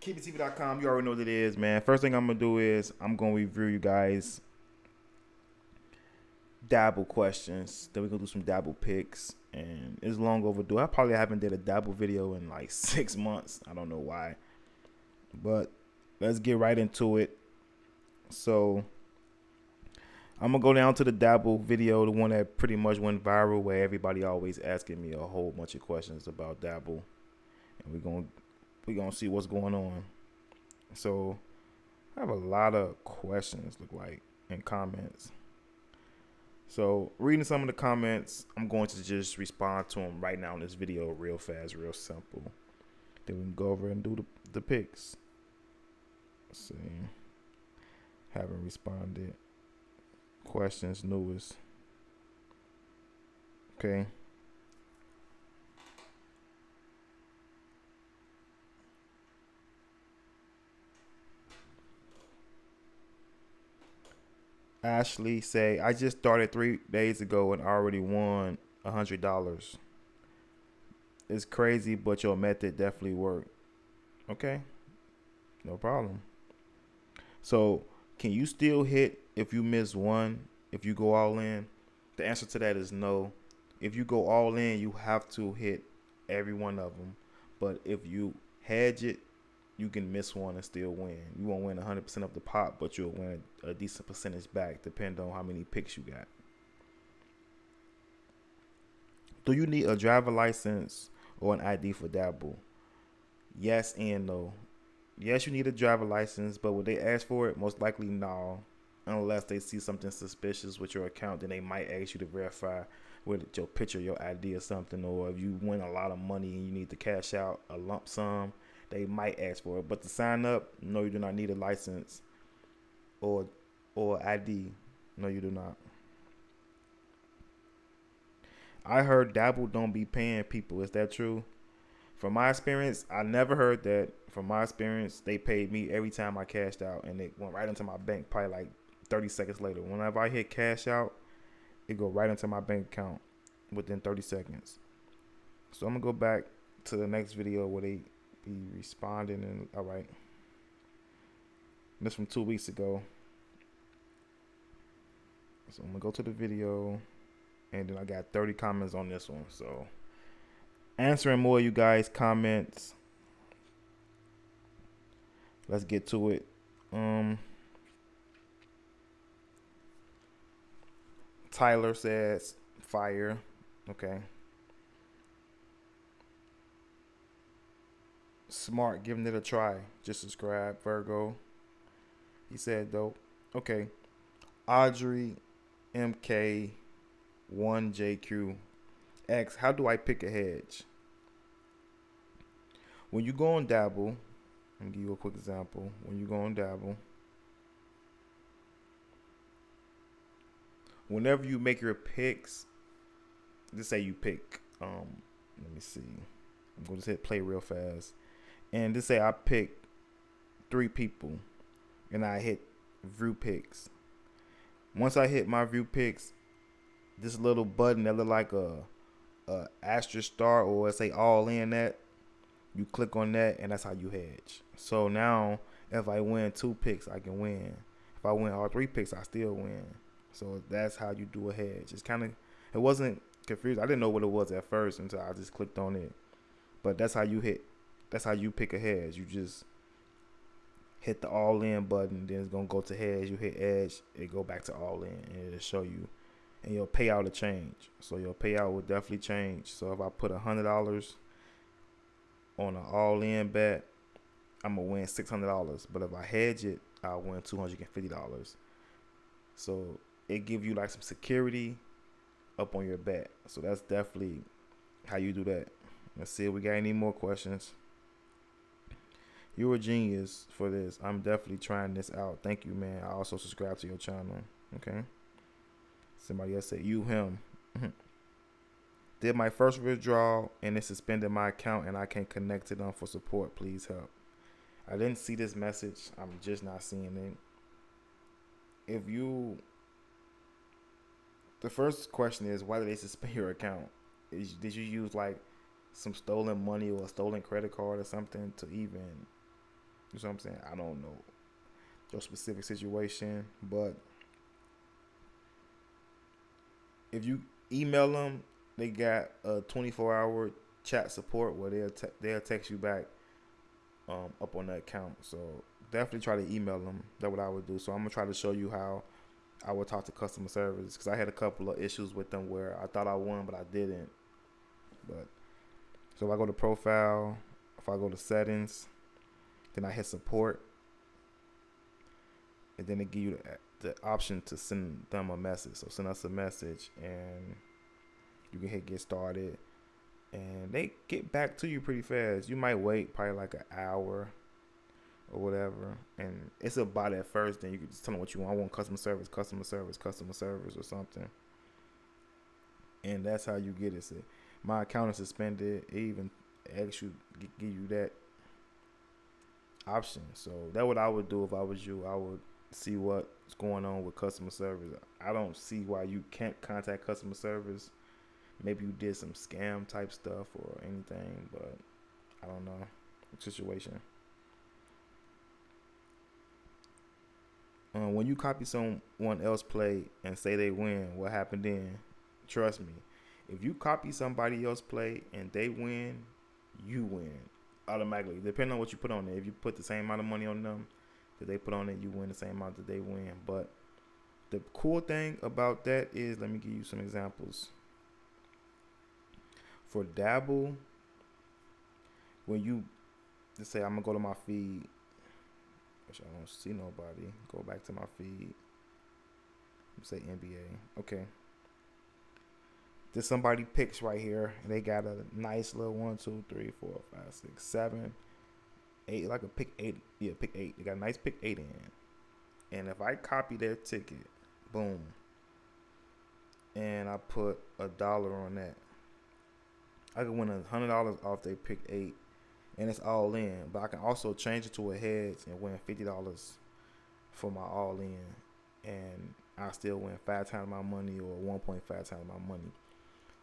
KingSPIDER.com. You already know what it is, man. First thing I'm gonna do is I'm gonna review you guys Dabble questions. Then we're gonna do some Dabble picks, and it's long overdue. I probably haven't did a Dabble video in like 6 months. I don't know why, but let's get right into it. So I'm gonna go down to the Dabble video, the one that pretty much went viral, where everybody always asking me a whole bunch of questions about Dabble, and we're gonna see what's going on. So I have a lot of questions, look like, in comments. So reading some of the comments, I'm going to just respond to them right now in this video, real fast, real simple. Then we can go over and do the picks. Let's see. Haven't responded. Questions newest. Okay. Ashley say, I just started 3 days ago and already won $100. It's crazy, but your method definitely worked. Okay, no problem. So, can you still hit if you miss one, if you go all in? The answer to that is no. If you go all in, you have to hit every one of them. But if you hedge it, you can miss one and still win. You won't win 100% of the pot, but you'll win a decent percentage back, depending on how many picks you got. Do you need a driver license or an ID for Dabble? Yes and no. Yes, you need a driver license, but would they ask for it? Most likely no. Unless they see something suspicious with your account, then they might ask you to verify with your picture, your ID or something. Or if you win a lot of money and you need to cash out a lump sum, they might ask for it. But to sign up, no, you do not need a license or ID. No, you do not. I heard Dabble don't be paying people. Is that true? From my experience, I never heard that. From my experience, they paid me every time I cashed out, and it went right into my bank probably like 30 seconds later. Whenever I hit cash out, it go right into my bank account within 30 seconds. So I'm going to go back to the next video where they be responding. And all right. This from 2 weeks ago. So I'm going to go to the video, and then I got 30 comments on this one. So answering more of you guys' comments. Let's get to it. Tyler says fire. Okay. Smart, giving it a try. Just subscribe, Virgo. He said dope. Okay. Audrey MK1JQ X, how do I pick a hedge? When you go on Dabble, let me give you a quick example. When you go on Dabble, whenever you make your picks, just say you pick, let me see. I'm going to hit play real fast. And just say I pick 3 people and I hit view picks. Once I hit my view picks, this little button that look like a asterisk star, or it say all in that, you click on that and that's how you hedge. So now if I win 2 picks, I can win. If I win all 3 picks, I still win. So that's how you do a hedge. It's kind of, it wasn't confused. I didn't know what it was at first until I just clicked on it. But that's how you pick a hedge. You just hit the all in button, then it's gonna go to hedge. You hit edge, it go back to all in, and it'll show you, and your payout will change. So your payout will definitely change. So if I put $100 on an all in bet, I'm gonna win $600. But if I hedge it, I'll win $250. So it give you like some security up on your bet. So that's definitely how you do that. Let's see if we got any more questions. You're a genius for this. I'm definitely trying this out. Thank you, man. I also subscribe to your channel. Okay. Somebody else said, you, him. Did my first withdrawal and it suspended my account and I can't connect it on for support. Please help. I didn't see this message. I'm just not seeing it. The first question is, why did they suspend your account? Did you use like some stolen money or a stolen credit card or something to even You know what I'm saying? I don't know your specific situation, but if you email them, they got a 24-hour chat support where they'll text you back up on that account. So definitely try to email them. That's what I would do. So I'm gonna try to show you how I would talk to customer service, because I had a couple of issues with them where I thought I won but I didn't. But so if I go to profile, if I go to settings, then I hit support, and then they give you the option to send them a message. So send us a message, and you can hit get started, and they get back to you pretty fast. You might wait probably like an hour or whatever, and it's a bot at first. Then you can just tell them what you want. I want customer service, or something, and that's how you get it. So my account is suspended. It even actually give you that option. So that's what I would do if I was you. I would see what's going on with customer service. I don't see why you can't contact customer service. Maybe you did some scam type stuff or anything, but I don't know the situation. When you copy someone else play and say they win, what happened then? Trust me, if you copy somebody else play and they win, you win automatically. Depending on what you put on there. If you put the same amount of money on them that they put on it, you win the same amount that they win. But the cool thing about that is, let me give you some examples. For Dabble, when you just say, I'm gonna go to my feed, which I don't see nobody. Go back to my feed. Say NBA. Okay. There's somebody picks right here, and they got a nice little 1, 2, 3, 4, 5, 6, 7, 8, like a pick 8. Yeah, pick 8. They got a nice pick 8 in. And if I copy their ticket, boom, and I put $1 on that, I can win $100 off they pick 8, and it's all in. But I can also change it to a hedge and win $50 for my all in, and I still win 5 times my money or 1.5 times my money.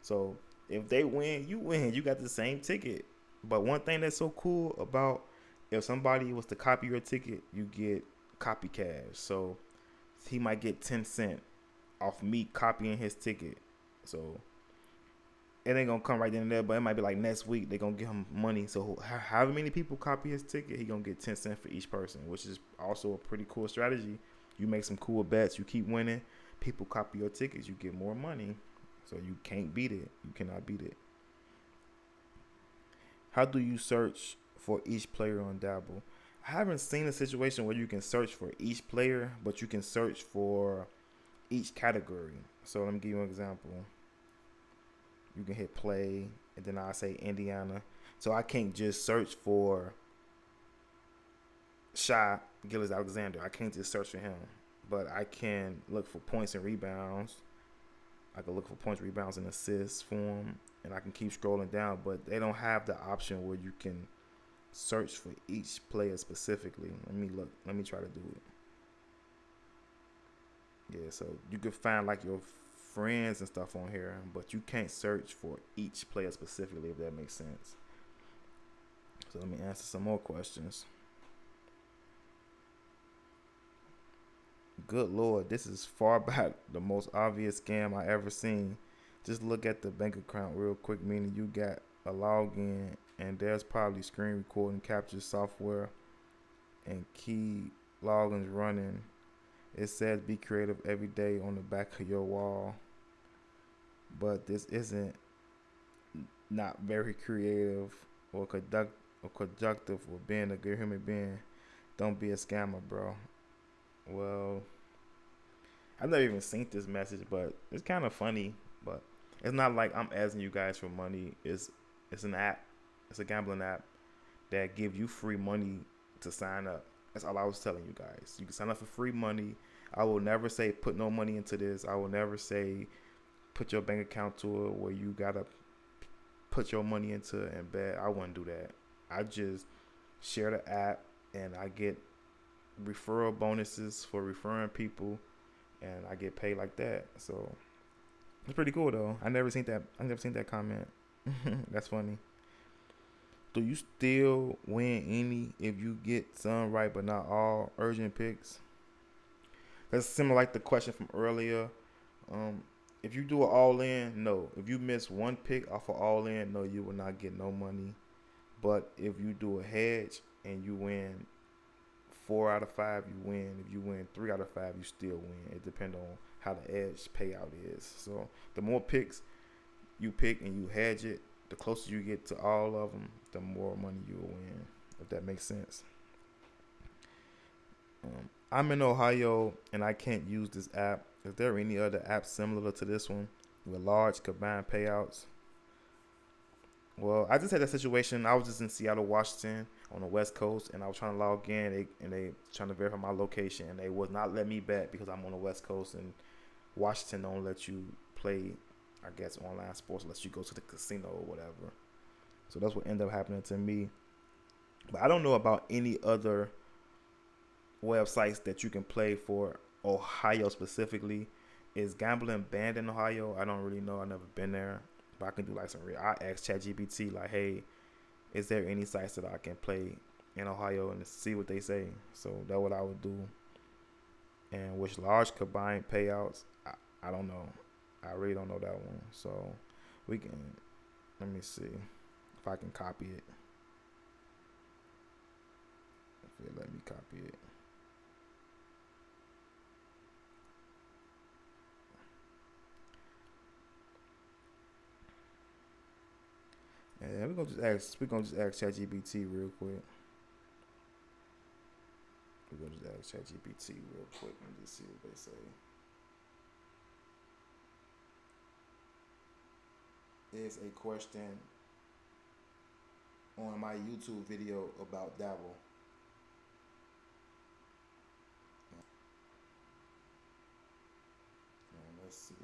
So if they win, you win. You got the same ticket. But one thing that's so cool about, if somebody was to copy your ticket, you get copy cash. So he might get 10 cents off me copying his ticket. So it ain't gonna come right then and there, but it might be like next week they're gonna give him money. So however many people copy his ticket, he gonna get 10 cents for each person, which is also a pretty cool strategy. You make some cool bets, you keep winning, people copy your tickets, you get more money. So you can't beat it. You cannot beat it. How do you search for each player on Dabble? I haven't seen a situation where you can search for each player, but you can search for each category. So let me give you an example. You can hit play, and then I say Indiana. So I can't just search for Shai Gilgeous-Alexander. I can't just search for him, but I can look for points and rebounds. I can look for points, rebounds, and assists for him, and I can keep scrolling down. But they don't have the option where you can search for each player specifically. Let me look. Let me try to do it. Yeah, so you can find like your friends and stuff on here, but you can't search for each player specifically, if that makes sense. So let me answer some more questions. Good Lord, this is far back the most obvious scam I ever seen. Just look at the bank account real quick, meaning you got a login and there's probably screen recording capture software and key logins running. It says be creative every day on the back of your wall, but this isn't not very creative or conductive or being a good human being. Don't be a scammer, bro. Well, I've never even seen this message, but it's kind of funny. But it's not like I'm asking you guys for money. It's an app. It's a gambling app that give you free money to sign up. That's all I was telling you guys. You can sign up for free money. I will never say put no money into this. I will never say put your bank account to it where you gotta put your money into it and bet. I wouldn't do that. I just share the app and I get referral bonuses for referring people, and I get paid like that. So it's pretty cool though. I never seen that comment. That's funny. Do you still win any if you get some right but not all urgent picks? That's similar like the question from earlier. Um, if you do an all in, no. If you miss one pick off of all in, no, you will not get no money. But if you do a hedge and you win 4 out of 5, you win. If you win 3 out of 5, you still win. It depends on how the edge payout is. So the more picks you pick and you hedge it, the closer you get to all of them, the more money you will win. If that makes sense. I'm in Ohio and I can't use this app. Is there any other app similar to this one with large combined payouts? Well, I just had that situation. I was just in Seattle, Washington, on the West Coast, and I was trying to log in, and they trying to verify my location, and they would not let me bet because I'm on the West Coast, and Washington don't let you play, I guess, online sports unless you go to the casino or whatever. So that's what ended up happening to me. But I don't know about any other websites that you can play for Ohio specifically. Is gambling banned in Ohio? I don't really know. I've never been there. But I can do like some real. I asked ChatGPT like, hey, is there any sites that I can play in Ohio and see what they say? So that's what I would do. And which large combined payouts, I don't know. I really don't know that one. So we can, let me see if I can copy it. If it let me copy it. Yeah, we're gonna just ask ChatGPT real quick. We're gonna just ask ChatGPT real quick and just see what they say. Is a question on my YouTube video about Dabble. Let's see.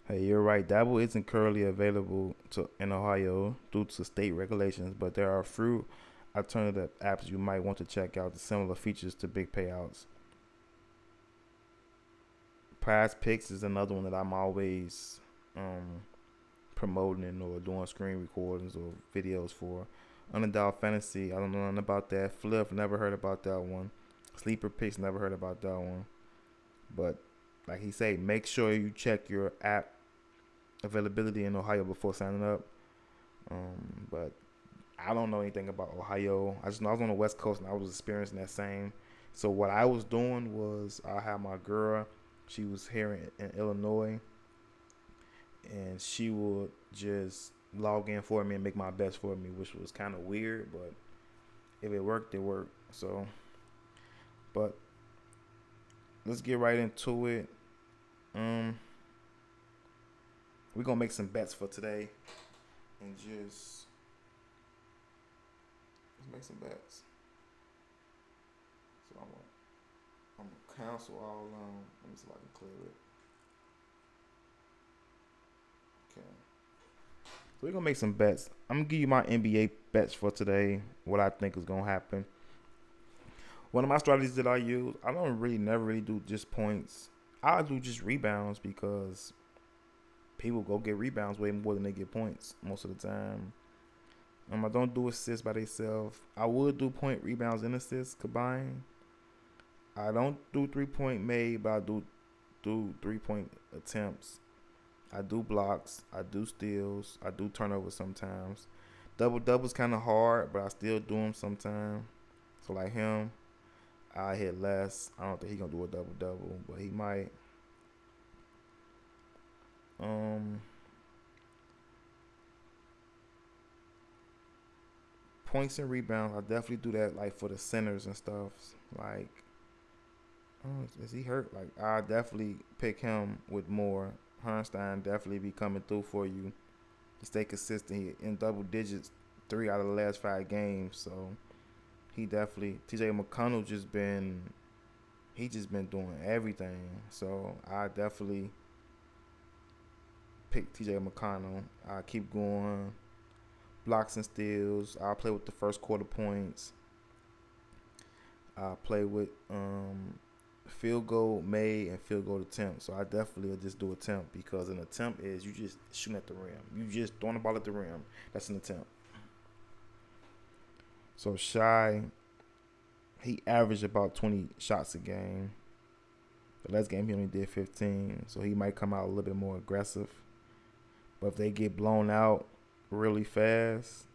Hey, you're right. Dabble isn't currently available in Ohio due to state regulations, but there are a few alternative apps you might want to check out the similar features to big payouts. Prize Picks is another one that I'm always promoting or doing screen recordings or videos for. Underdog Fantasy, I don't know nothing about that. Flip, never heard about that one. Sleeper Picks, never heard about that one. But like he said, make sure you check your app availability in Ohio before signing up. But I don't know anything about Ohio. I just know I was on the West Coast and I was experiencing that same. So what I was doing was I had my girl. She was here in Illinois, and she would just log in for me and make my bets for me, which was kind of weird, but if it worked, it worked. So, but let's get right into it. We're gonna make some bets for today, and just let's make some bets. So I'm gonna cancel all. Let me see if I can clear it. Okay. So we're gonna make some bets. I'm gonna give you my NBA bets for today. What I think is gonna happen. One of my strategies that I use, I don't really never really do just points. I do just rebounds because people go get rebounds way more than they get points most of the time. I don't do assists by themselves. I would do point, rebounds, and assists combined. I don't do 3-point made, but I do 3-point attempts. I do blocks. I do steals. I do turnovers sometimes. Double-double's kind of hard, but I still do them sometimes. So like him, I hit less. I don't think he's going to do a double-double, but he might. Points and rebounds, I definitely do that like for the centers and stuff. Like, is he hurt? Like, I definitely pick him with more. Herrnstein definitely be coming through for you. He stay consistent. He in double digits 3 out of the last 5 games. So he definitely. TJ McConnell just been doing everything. So I definitely pick TJ McConnell. I keep going. Blocks and steals. I'll play with the first quarter points. I'll play with field goal made and field goal attempt. So I definitely will just do attempt, because an attempt is you just shooting at the rim. You just throwing the ball at the rim. That's an attempt. So Shy, he averaged about 20 shots a game. The last game he only did 15, so he might come out a little bit more aggressive. But if they get blown out really fast,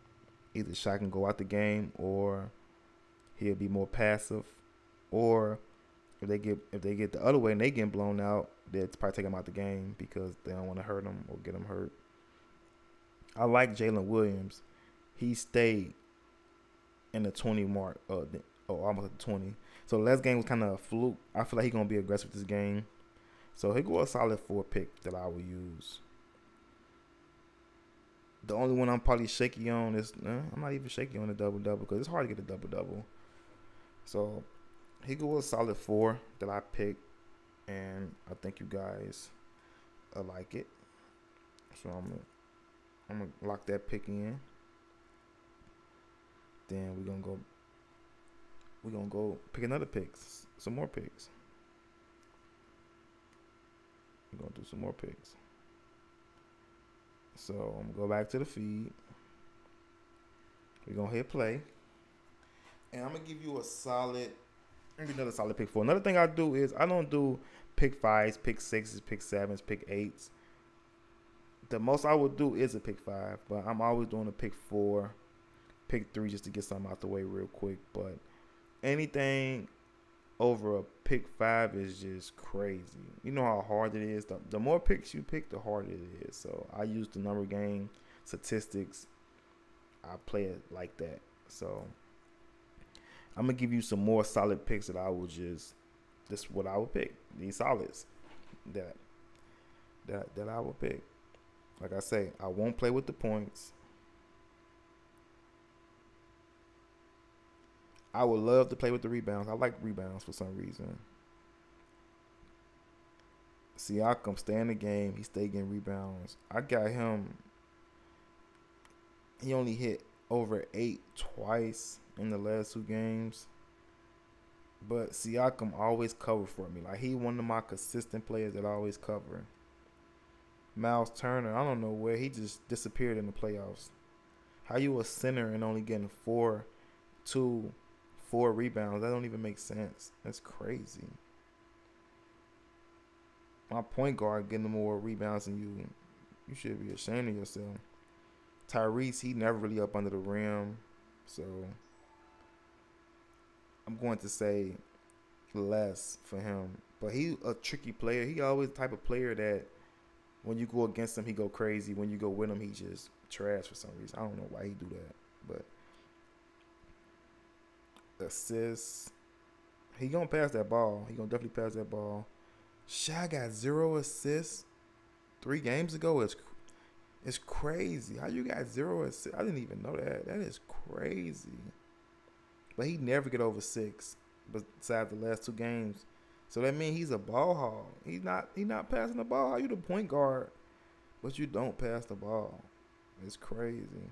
either Shy can go out the game, or he'll be more passive. Or if they get the other way and they get blown out, they'll probably take him out the game because they don't want to hurt him or get him hurt. I like Jalen Williams. He stayed in the 20 mark, almost at the 20. So the last game was kind of a fluke. I feel like he's going to be aggressive this game. So he'll go a solid 4 pick that I will use. The only one I'm probably shaky on is, I'm not even shaky on the double-double because it's hard to get a double-double. So he go a solid 4 that I picked, and I think you guys like it. So I'm gonna lock that pick in. Then we're gonna go pick another picks, some more picks. We're gonna do some more picks. So I'm gonna go back to the feed. We're gonna hit play, and I'm gonna give you another solid pick 4. Another thing I do is I don't do pick 5s, pick 6s, pick 7s, pick 8s. The most I would do is a pick 5, but I'm always doing a pick 4, pick 3 just to get something out the way real quick. But anything over a pick 5 is just crazy. You know how hard it is. The more picks you pick, the harder it is. So I use the number game statistics. I play it like that. So I'm gonna give you some more solid picks that I will this is what I would pick. These solids that I will pick. Like I say, I won't play with the points. I would love to play with the rebounds. I like rebounds for some reason. Siakam stay in the game. He stay getting rebounds. I got him. He only hit over 8 twice in the last 2 games. But Siakam always covered for me. Like, he one of my consistent players that always cover. Miles Turner, I don't know where. He just disappeared in the playoffs. How you a center and only getting 4 rebounds? That don't even make sense. That's crazy. My point guard getting more rebounds than you. You should be ashamed of yourself. Tyrese, he never really up under the rim. So I'm going to say less for him. But he a tricky player. He always the type of player that when you go against him, he go crazy. When you go with him, he just trash for some reason. I don't know why he do that. But assists, he gonna pass that ball. He gonna definitely pass that ball. Shaq got 0 assists 3 games ago. It's crazy. How you got 0 assists? I didn't even know that. That is crazy. But he never get over 6 besides the last 2 games. So that means he's a ball hog. He not passing the ball. How you the point guard, but you don't pass the ball? It's crazy.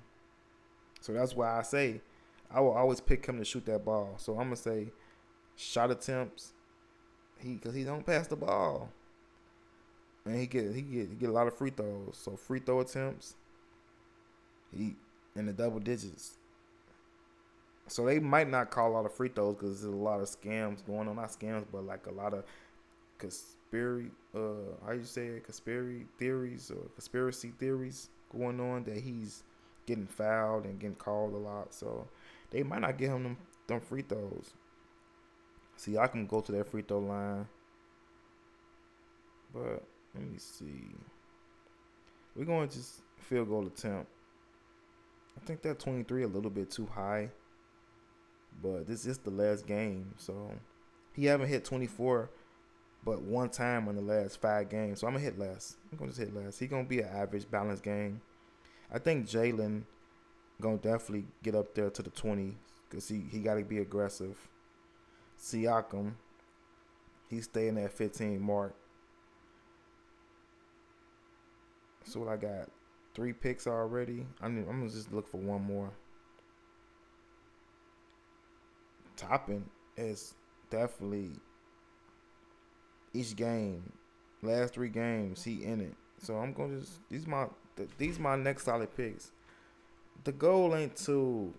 So that's why I say I will always pick him to shoot that ball. So I'm gonna say shot attempts. Because he don't pass the ball, and he get a lot of free throws. So free throw attempts, he in the double digits. So they might not call a lot of free throws because there's a lot of scams going on. Not scams, but like a lot of conspiracy theories going on that he's getting fouled and getting called a lot. So they might not give him them free throws. See, I can go to that free throw line. But let me see. We're going to just field goal attempt. I think that 23 a little bit too high. But this is the last game. So he haven't hit 24 but one time in the last 5 games. So I'm going to hit less. I'm going to just hit less. He's going to be an average, balanced game. I think Jalen going to definitely get up there to the 20 because he got to be aggressive. Siakam, he's staying at 15 mark. So what I got? 3 picks already. I'm gonna just look for one more. Toppin is definitely each game. Last 3 games, he in it. So I'm gonna just these my next solid picks. The goal ain't to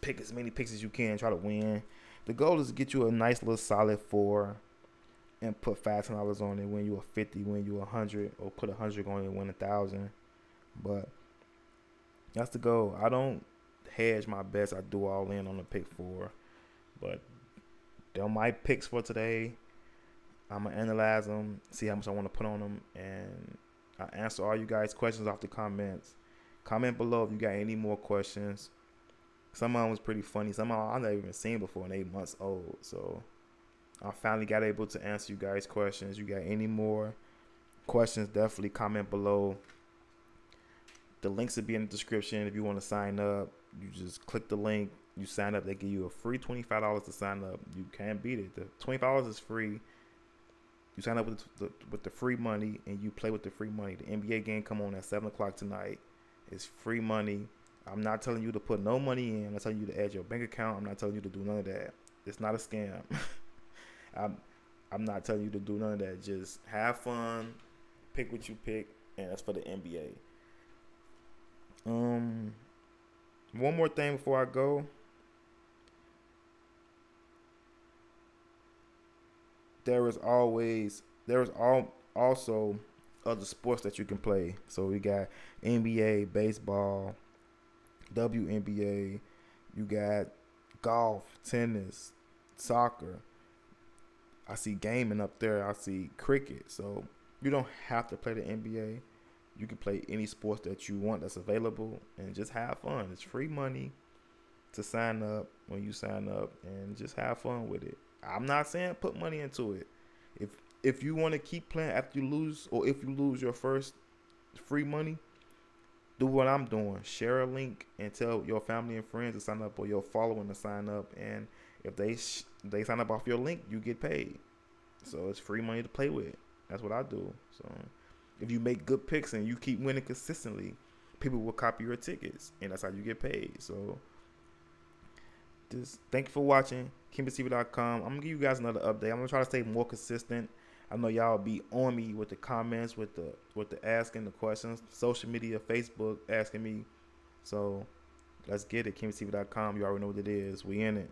pick as many picks as you can, try to win. The goal is to get you a nice little solid 4 and put $5 on it, win you a 50, win you 100, or put 100 on it and win 1,000. But that's the goal. I don't hedge my bets. I do all in on the pick 4. But they're my picks for today. I'm gonna analyze them, see how much I want to put on them, and I answer all you guys' questions off the comments. Comment below if you got any more questions. Some of them was pretty funny. Some of them I've never even seen before, and 8 months old. So I finally got able to answer you guys' questions. You got any more questions, definitely comment below. The links will be in the description. If you want to sign up, you just click the link. You sign up. They give you a free $25 to sign up. You can't beat it. The $25 is free. You sign up with the free money, and you play with the free money. The NBA game come on at 7 o'clock tonight. It's free money. I'm not telling you to put no money in. I'm not telling you to add your bank account. I'm not telling you to do none of that. It's not a scam. I'm not telling you to do none of that. Just have fun, pick what you pick, and that's for the NBA. One more thing before I go. Also other sports that you can play. So we got NBA, baseball, WNBA. You got golf, tennis, soccer. I see gaming up there. I see cricket. So you don't have to play the NBA. You can play any sports that you want that's available and just have fun. It's free money to sign up when you sign up, and just have fun with it. I'm not saying put money into it. If you want to keep playing after you lose, or if you lose your first free money, do what I'm doing. Share a link and tell your family and friends to sign up, or your following to sign up. And if they sign up off your link, you get paid. So it's free money to play with. That's what I do. So if you make good picks and you keep winning consistently, people will copy your tickets, and that's how you get paid. So just thank you for watching. KINGSPIDER.com. I'm gonna give you guys another update. I'm gonna try to stay more consistent. I know y'all be on me with the comments, with the asking the questions, social media, Facebook asking me. So let's get it. KINGSPIDER.com. You already know what it is. We in it.